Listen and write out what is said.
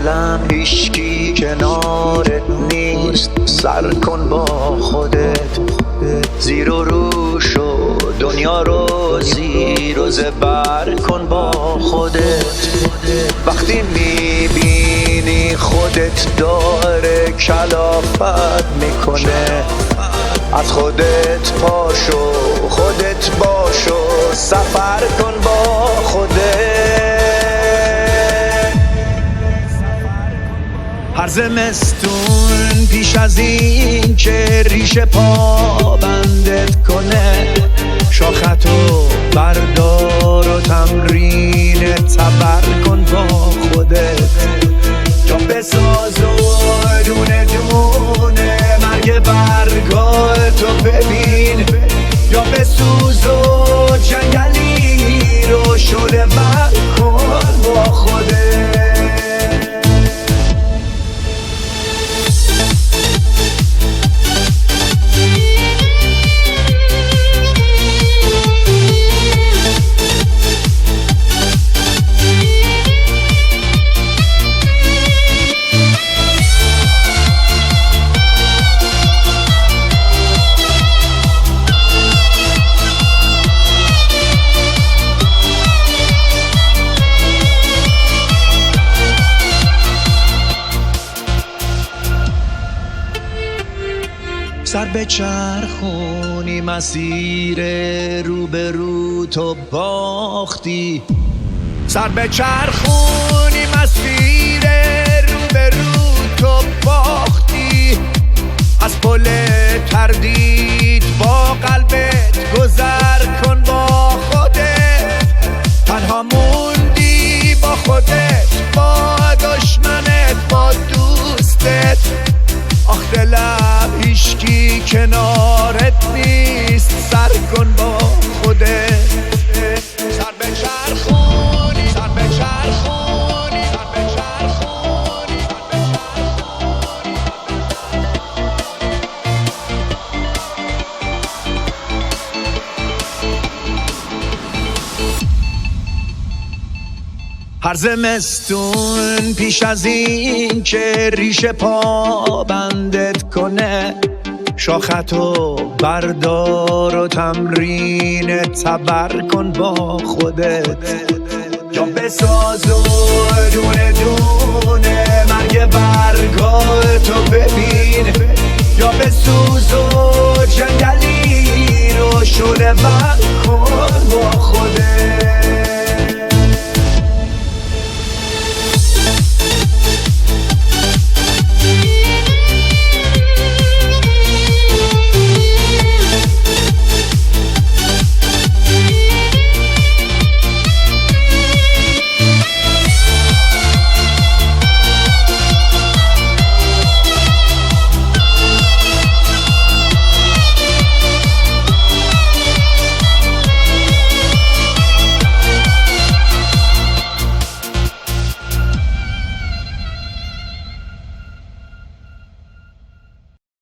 دلم هیچکی کنارت نیست، سر کن با خودت زیر و رو شو، دنیا رو زیر و زبر کن با خودت. وقتی میبینی خودت داره کلافت میکنه، از خودت پاشو، خودت باشو، سفر کن با خودت. هر زمستون پیش از این که ریشه پا بندت کنه، شاختو بردار و تمرین تبر کن با خودت. جا بساز و دونه دونه مرگ برگاه تو ببین، یا بسوز و جنگلی رو شده بر کن با خودت. سر به چرخونی مسیر رو به رو تو باختی، سر به چرخونی مسیر رو به رو تو باختی. از پل تردید با قلبت گذر کن با خودت. تنها موندی با خودت، با دشمنت، با دوستت. آخ دلم هیچکی کنارت نیست، سر کن با خودت. سر به چرخونی، سر به چرخونی، سر به چرخونی. هر زمستون پیش از این که ریشه پا بندت کنه، شاختو بردار و تمرین تبر کن با خودت. جا بساز و دونه دونه